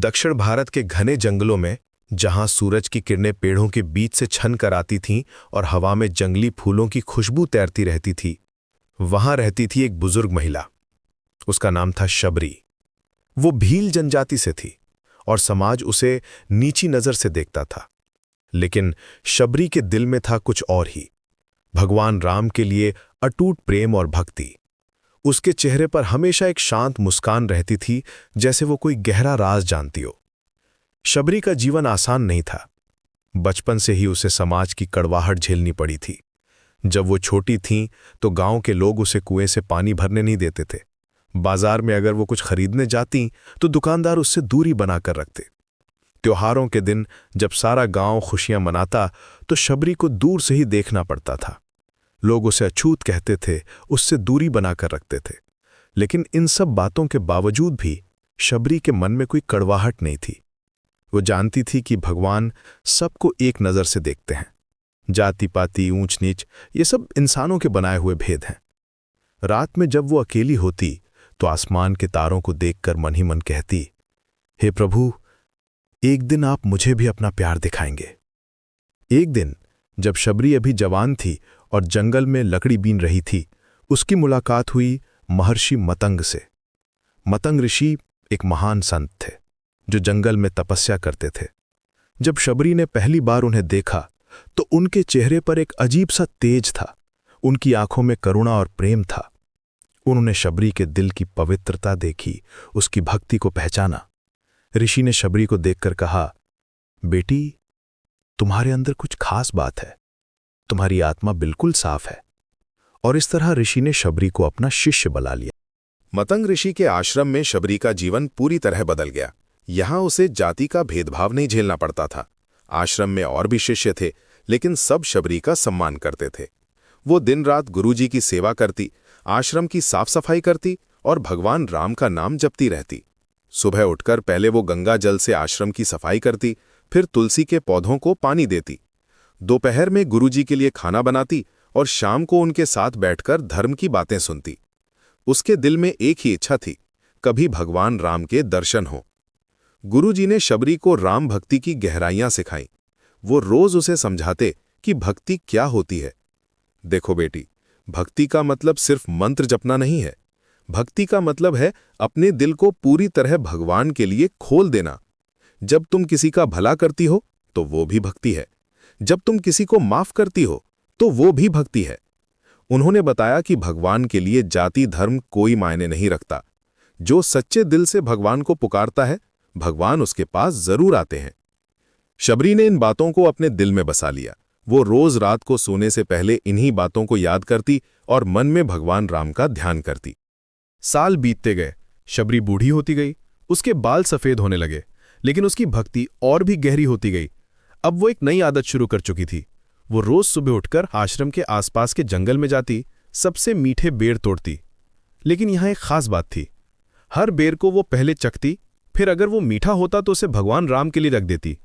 दक्षिण भारत के घने जंगलों में, जहां सूरज की किरणें पेड़ों के बीच से छन कर आती थीं और हवा में जंगली फूलों की खुशबू तैरती रहती थी, वहां रहती थी एक बुजुर्ग महिला। उसका नाम था शबरी। वो भील जनजाति से थी और समाज उसे नीची नजर से देखता था। लेकिन शबरी के दिल में था कुछ और ही, भगवान राम के लिए अटूट प्रेम और भक्ति। उसके चेहरे पर हमेशा एक शांत मुस्कान रहती थी, जैसे वो कोई गहरा राज जानती हो। शबरी का जीवन आसान नहीं था। बचपन से ही उसे समाज की कड़वाहट झेलनी पड़ी थी। जब वो छोटी थीं तो गांव के लोग उसे कुएं से पानी भरने नहीं देते थे। बाजार में अगर वो कुछ खरीदने जाती तो दुकानदार उससे दूरी बनाकर रखते। त्योहारों के दिन जब सारा गांव खुशियां मनाता तो शबरी को दूर से ही देखना पड़ता था। लोग उसे अछूत कहते थे, उससे दूरी बनाकर रखते थे। लेकिन इन सब बातों के बावजूद भी शबरी के मन में कोई कड़वाहट नहीं थी। वो जानती थी कि भगवान सबको एक नज़र से देखते हैं। जाति पाति, ऊंच नीच, ये सब इंसानों के बनाए हुए भेद हैं। रात में जब वो अकेली होती तो आसमान के तारों को देखकर मन ही मन कहती, हे प्रभु, एक दिन आप मुझे भी अपना प्यार दिखाएंगे। एक दिन जब शबरी अभी जवान थी और जंगल में लकड़ी बीन रही थी, उसकी मुलाकात हुई महर्षि मतंग से। मतंग ऋषि एक महान संत थे जो जंगल में तपस्या करते थे। जब शबरी ने पहली बार उन्हें देखा तो उनके चेहरे पर एक अजीब सा तेज था। उनकी आंखों में करुणा और प्रेम था। उन्होंने शबरी के दिल की पवित्रता देखी, उसकी भक्ति को पहचाना। ऋषि ने शबरी को देखकर कहा, बेटी, तुम्हारे अंदर कुछ खास बात है, तुम्हारी आत्मा बिल्कुल साफ है। और इस तरह ऋषि ने शबरी को अपना शिष्य बना लिया। मतंग ऋषि के आश्रम में शबरी का जीवन पूरी तरह बदल गया। यहाँ उसे जाति का भेदभाव नहीं झेलना पड़ता था। आश्रम में और भी शिष्य थे, लेकिन सब शबरी का सम्मान करते थे। वो दिन रात गुरुजी की सेवा करती, आश्रम की साफ सफाई करती और भगवान राम का नाम जपती रहती। सुबह उठकर पहले वो गंगा जल से आश्रम की सफाई करती, फिर तुलसी के पौधों को पानी देती। दोपहर में गुरुजी के लिए खाना बनाती और शाम को उनके साथ बैठकर धर्म की बातें सुनती। उसके दिल में एक ही इच्छा थी, कभी भगवान राम के दर्शन हो। गुरुजी ने शबरी को राम भक्ति की गहराइयां सिखाईं। वो रोज उसे समझाते कि भक्ति क्या होती है। देखो बेटी, भक्ति का मतलब सिर्फ मंत्र जपना नहीं है। भक्ति का मतलब है अपने दिल को पूरी तरह भगवान के लिए खोल देना। जब तुम किसी का भला करती हो तो वो भी भक्ति है। जब तुम किसी को माफ करती हो तो वो भी भक्ति है। उन्होंने बताया कि भगवान के लिए जाति धर्म कोई मायने नहीं रखता। जो सच्चे दिल से भगवान को पुकारता है, भगवान उसके पास जरूर आते हैं। शबरी ने इन बातों को अपने दिल में बसा लिया। वो रोज रात को सोने से पहले इन्हीं बातों को याद करती और मन में भगवान राम का ध्यान करती। साल बीतते गए, शबरी बूढ़ी होती गई, उसके बाल सफेद होने लगे, लेकिन उसकी भक्ति और भी गहरी होती गई। अब वो एक नई आदत शुरू कर चुकी थी। वो रोज सुबह उठकर आश्रम के आसपास के जंगल में जाती, सबसे मीठे बेर तोड़ती। लेकिन यहाँ एक खास बात थी। हर बेर को वो पहले चखती, फिर अगर वो मीठा होता तो उसे भगवान राम के लिए रख देती।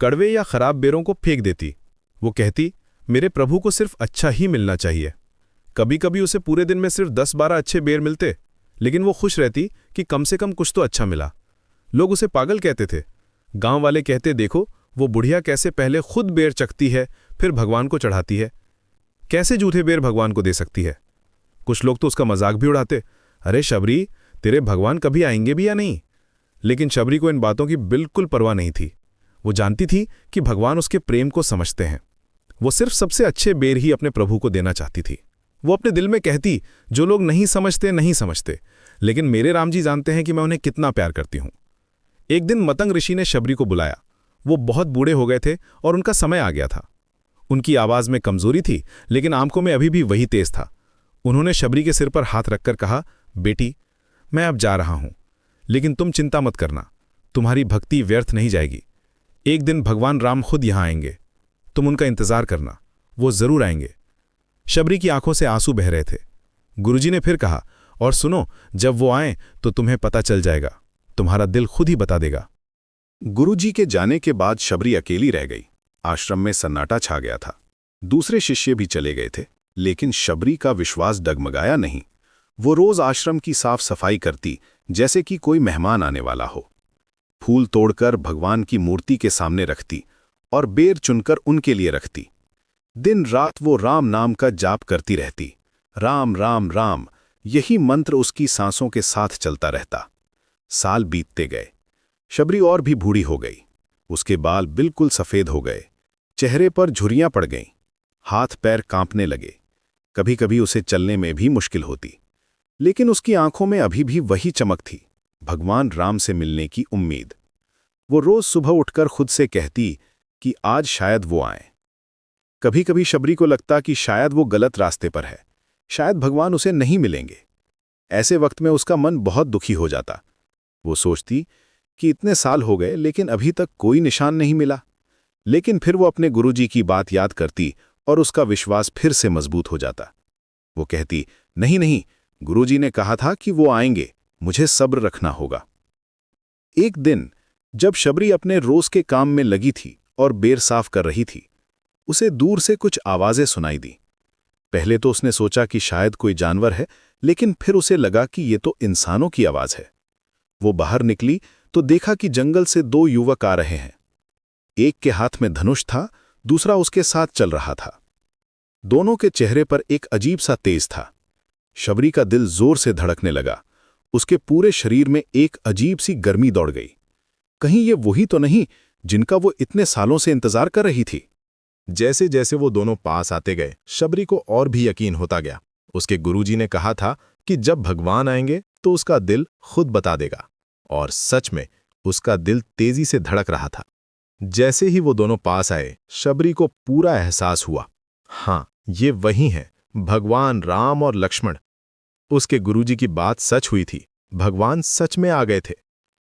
कड़वे या खराब बेरों को फेंक देती। वो कहती, मेरे प्रभु को सिर्फ अच्छा ही मिलना चाहिए। कभी कभी उसे पूरे दिन में सिर्फ 10-12 अच्छे बेर मिलते, लेकिन वो खुश रहती कि कम से कम कुछ तो अच्छा मिला। लोग उसे पागल कहते थे। गांव वाले कहते, देखो वो बुढ़िया कैसे पहले खुद बेर चखती है, फिर भगवान को चढ़ाती है। कैसे जूठे बेर भगवान को दे सकती है। कुछ लोग तो उसका मजाक भी उड़ाते, अरे शबरी, तेरे भगवान कभी आएंगे भी या नहीं। लेकिन शबरी को इन बातों की बिल्कुल परवाह नहीं थी। वो जानती थी कि भगवान उसके प्रेम को समझते हैं। वो सिर्फ सबसे अच्छे बेर ही अपने प्रभु को देना चाहती थी। वो अपने दिल में कहती, जो लोग नहीं समझते, लेकिन मेरे राम जी जानते हैं कि मैं उन्हें कितना प्यार करती हूं। एक दिन मतंग ऋषि ने शबरी को बुलाया। वो बहुत बूढ़े हो गए थे और उनका समय आ गया था। उनकी आवाज में कमजोरी थी, लेकिन आंखों में अभी भी वही तेज था। उन्होंने शबरी के सिर पर हाथ रखकर कहा, बेटी, मैं अब जा रहा हूं, लेकिन तुम चिंता मत करना, तुम्हारी भक्ति व्यर्थ नहीं जाएगी। एक दिन भगवान राम खुद यहां आएंगे, तुम उनका इंतजार करना, वो जरूर आएंगे। शबरी की आंखों से आंसू बह रहे थे। गुरुजी ने फिर कहा, और सुनो, जब वो आए तो तुम्हें पता चल जाएगा, तुम्हारा दिल खुद ही बता देगा। गुरुजी के जाने के बाद शबरी अकेली रह गई। आश्रम में सन्नाटा छा गया था। दूसरे शिष्य भी चले गए थे, लेकिन शबरी का विश्वास डगमगाया नहीं। वो रोज आश्रम की साफ सफाई करती, जैसे कि कोई मेहमान आने वाला हो। फूल तोड़कर भगवान की मूर्ति के सामने रखती और बेर चुनकर उनके लिए रखती। दिन रात वो राम नाम का जाप करती रहती। राम राम राम, यही मंत्र उसकी सांसों के साथ चलता रहता। साल बीतते गए। शबरी और भी बूढ़ी हो गई। उसके बाल बिल्कुल सफेद हो गए, चेहरे पर झुर्रियां पड़ गईं, हाथ पैर कांपने लगे। कभी कभी उसे चलने में भी मुश्किल होती, लेकिन उसकी आंखों में अभी भी वही चमक थी, भगवान राम से मिलने की उम्मीद। वो रोज सुबह उठकर खुद से कहती कि आज शायद वो आए। कभी कभी शबरी को लगता कि शायद वो गलत रास्ते पर है, शायद भगवान उसे नहीं मिलेंगे। ऐसे वक्त में उसका मन बहुत दुखी हो जाता। वो सोचती कि इतने साल हो गए लेकिन अभी तक कोई निशान नहीं मिला। लेकिन फिर वो अपने गुरुजी की बात याद करती और उसका विश्वास फिर से मजबूत हो जाता। वो कहती, नहीं नहीं, गुरुजी ने कहा था कि वो आएंगे, मुझे सब्र रखना होगा। एक दिन जब शबरी अपने रोज के काम में लगी थी और बेर साफ कर रही थी, उसे दूर से कुछ आवाजें सुनाई दी। पहले तो उसने सोचा कि शायद कोई जानवर है, लेकिन फिर उसे लगा कि ये तो इंसानों की आवाज है। वो बाहर निकली तो देखा कि जंगल से दो युवक आ रहे हैं। एक के हाथ में धनुष था, दूसरा उसके साथ चल रहा था। दोनों के चेहरे पर एक अजीब सा तेज था। शबरी का दिल जोर से धड़कने लगा। उसके पूरे शरीर में एक अजीब सी गर्मी दौड़ गई। कहीं ये वही तो नहीं जिनका वो इतने सालों से इंतजार कर रही थी। जैसे जैसे वो दोनों पास आते गए, शबरी को और भी यकीन होता गया। उसके गुरुजी ने कहा था कि जब भगवान आएंगे तो उसका दिल खुद बता देगा। और सच में उसका दिल तेजी से धड़क रहा था। जैसे ही वो दोनों पास आए, शबरी को पूरा एहसास हुआ, हाँ, ये वही हैं, भगवान राम और लक्ष्मण। उसके गुरुजी की बात सच हुई थी, भगवान सच में आ गए थे।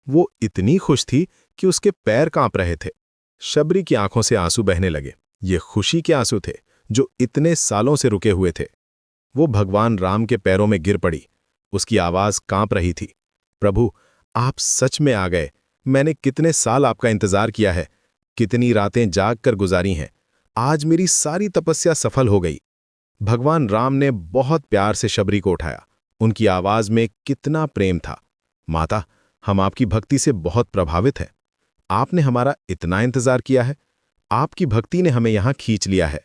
वो इतनी खुश थी कि उसके पैर कांप रहे थे। शबरी की आंखों से आंसू बहने लगे। ये खुशी के आंसू थे जो इतने सालों से रुके हुए थे। वो भगवान राम के पैरों में गिर पड़ी। उसकी आवाज कांप रही थी, प्रभु, आप सच में आ गए। मैंने कितने साल आपका इंतजार किया है, कितनी रातें जाग कर गुजारी हैं। आज मेरी सारी तपस्या सफल हो गई। भगवान राम ने बहुत प्यार से शबरी को उठाया। उनकी आवाज में कितना प्रेम था। माता, हम आपकी भक्ति से बहुत प्रभावित हैं। आपने हमारा इतना इंतजार किया है। आपकी भक्ति ने हमें यहां खींच लिया है।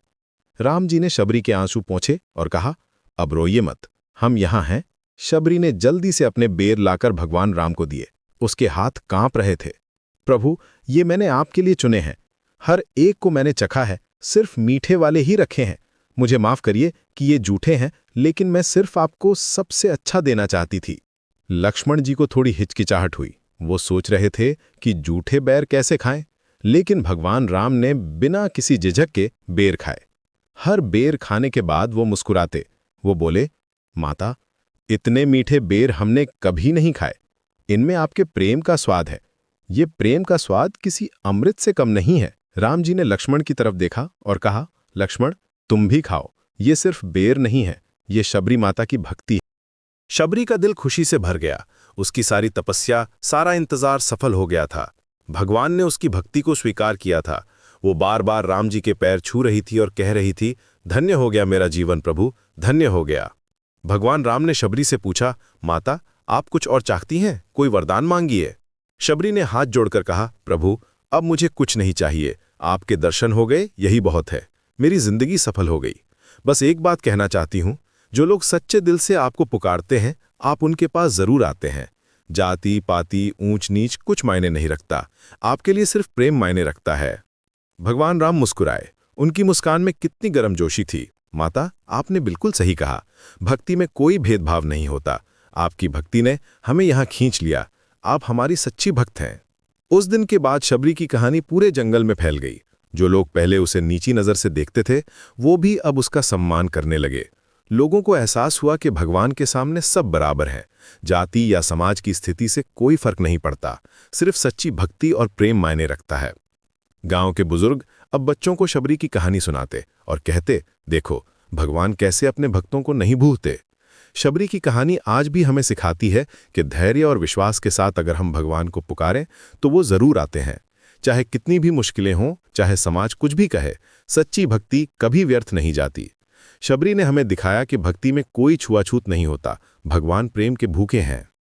राम जी ने शबरी के आंसू पोंछे और कहा, अब रोइए मत, हम यहां हैं। शबरी ने जल्दी से अपने बेर लाकर भगवान राम को दिए। उसके हाथ कांप रहे थे। प्रभु, ये मैंने आपके लिए चुने हैं। हर एक को मैंने चखा है, सिर्फ मीठे वाले ही रखे हैं। मुझे माफ करिए कि ये जूठे हैं, लेकिन मैं सिर्फ आपको सबसे अच्छा देना चाहती थी। लक्ष्मण जी को थोड़ी हिचकिचाहट हुई। वो सोच रहे थे कि जूठे बेर कैसे खाएं, लेकिन भगवान राम ने बिना किसी झिझक के बेर खाए। हर बेर खाने के बाद वो मुस्कुराते। वो बोले, माता, इतने मीठे बेर हमने कभी नहीं खाए। इनमें आपके प्रेम का स्वाद है। ये प्रेम का स्वाद किसी अमृत से कम नहीं है। राम जी ने लक्ष्मण की तरफ देखा और कहा, लक्ष्मण, तुम भी खाओ। ये सिर्फ बेर नहीं है, ये शबरी माता की भक्ति है। शबरी का दिल खुशी से भर गया। उसकी सारी तपस्या, सारा इंतजार सफल हो गया था। भगवान ने उसकी भक्ति को स्वीकार किया था। वो बार बार राम जी के पैर छू रही थी और कह रही थी, धन्य हो गया मेरा जीवन प्रभु, धन्य हो गया। भगवान राम ने शबरी से पूछा, माता, आप कुछ और चाहती हैं? कोई वरदान मांगिए। शबरी ने हाथ जोड़कर कहा, प्रभु, अब मुझे कुछ नहीं चाहिए। आपके दर्शन हो गए, यही बहुत है। मेरी जिंदगी सफल हो गई। बस एक बात कहना चाहती हूं, जो लोग सच्चे दिल से आपको पुकारते हैं, आप उनके पास जरूर आते हैं। जाति पाति ऊंच नीच कुछ मायने नहीं रखता। आपके लिए सिर्फ प्रेम मायने रखता है। भगवान राम मुस्कुराए। उनकी मुस्कान में कितनी गर्मजोशी थी। माता, आपने बिल्कुल सही कहा। भक्ति में कोई भेदभाव नहीं होता। आपकी भक्ति ने हमें यहां खींच लिया। आप हमारी सच्ची भक्त हैं। उस दिन के बाद शबरी की कहानी पूरे जंगल में फैल गई। जो लोग पहले उसे नीची नजर से देखते थे, वो भी अब उसका सम्मान करने लगे। लोगों को एहसास हुआ कि भगवान के सामने सब बराबर हैं। जाति या समाज की स्थिति से कोई फर्क नहीं पड़ता। सिर्फ सच्ची भक्ति और प्रेम मायने रखता है। गांव के बुजुर्ग अब बच्चों को शबरी की कहानी सुनाते और कहते, देखो, भगवान कैसे अपने भक्तों को नहीं भूलते। शबरी की कहानी आज भी हमें सिखाती है कि धैर्य और विश्वास के साथ अगर हम भगवान को पुकारें तो वो जरूर आते हैं। चाहे कितनी भी मुश्किलें हों, चाहे समाज कुछ भी कहे, सच्ची भक्ति कभी व्यर्थ नहीं जाती। शबरी ने हमें दिखाया कि भक्ति में कोई छुआछूत नहीं होता। भगवान प्रेम के भूखे हैं।